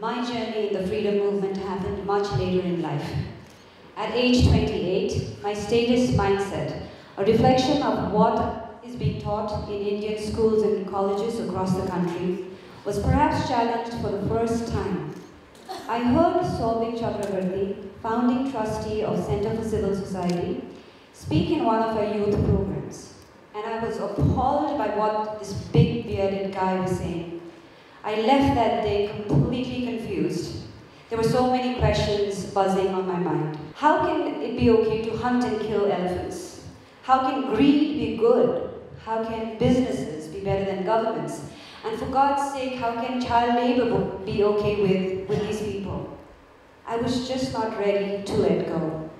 my journey in the freedom movement happened much later in life. At age 28, my statist mindset, a reflection of what is being taught in Indian schools and colleges across the country, was perhaps challenged for the first time. I heard Sauvik Chakraverti, founding trustee of Center for Civil Society, speak in one of our youth programs, and I was appalled by what this big bearded guy was saying. I left that day completely confused. There were so many questions buzzing on my mind. How can it be okay to hunt and kill elephants? How can greed be good? How can businesses be better than governments? And for God's sake, how can child labor be okay with these people? I was just not ready to let go.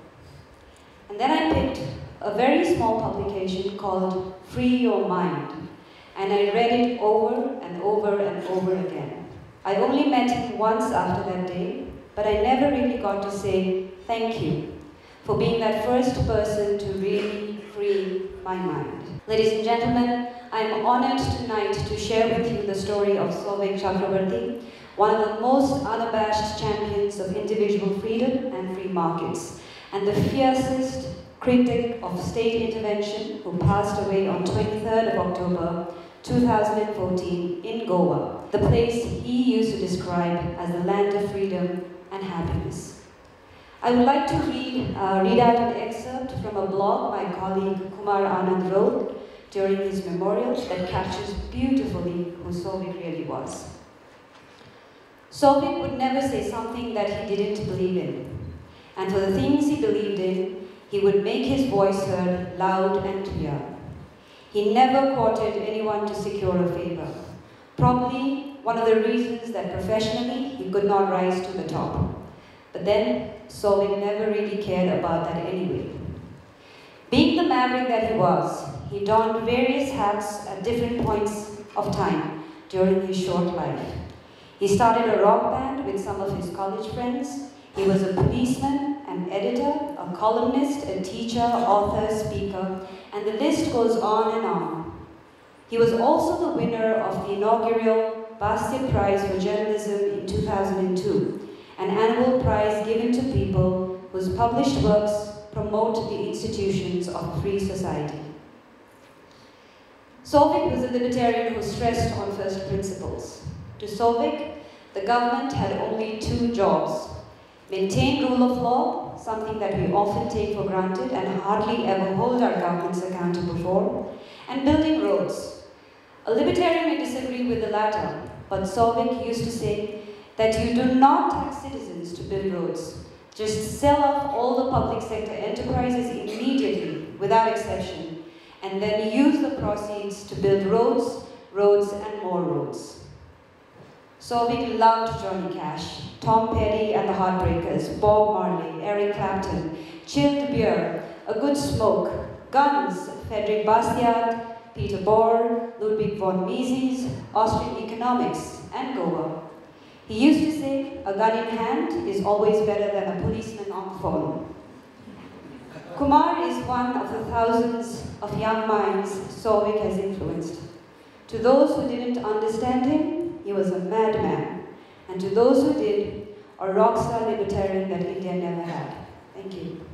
And then I picked a very small publication called Free Your Mind, and I read it over and over and over again. I only met him once after that day, but I never really got to say thank you for being that first person to really free my mind. Ladies and gentlemen, I am honored tonight to share with you the story of Sauvik Chakraverti, one of the most unabashed champions of individual freedom and free markets, and the fiercest critic of state intervention who passed away on 23rd of October 2014 in Goa, the place he used to describe as the land of freedom and happiness. I would like to read out an excerpt from a blog my colleague Kumar Anand wrote during his memorial that captures beautifully who Sauvik really was. Sauvik would never say something that he didn't believe in, and for the things he believed in, he would make his voice heard loud and clear. He never courted anyone to secure a favor, probably one of the reasons that professionally he could not rise to the top. But then, Sauvik never really cared about that anyway. Being the maverick that he was, he donned various hats at different points of time during his short life. He started a rock band with some of his college friends. He was a policeman, an editor, a columnist, a teacher, author, speaker, and the list goes on and on. He was also the winner of the inaugural Basset Prize for Journalism in 2002, an annual prize given to people whose published works promote the institutions of free society. Sauvik was a libertarian who stressed on first principles. To Sauvik, the government had only two jobs: maintain rule of law, something that we often take for granted and hardly ever hold our governments accountable for, and building roads. A libertarian may disagree with the latter, but Sauvik used to say that you do not tax citizens to build roads. Just sell off all the public sector enterprises immediately, without exception, and then use the proceeds to build roads, and more roads. Sauvik loved Johnny Cash, Tom Petty and the Heartbreakers, Bob Marley, Eric Clapton, chilled beer, a good smoke, guns, Frederick Bastiat, Peter Bohr, Ludwig von Mises, Austrian economics, and Goa. He used to say, a gun in hand is always better than a policeman on the phone. Kumar is one of the thousands of young minds Sauvik has influenced. To those who didn't understand him, he was a madman, and to those who did, a rock-star libertarian that India never had. Thank you.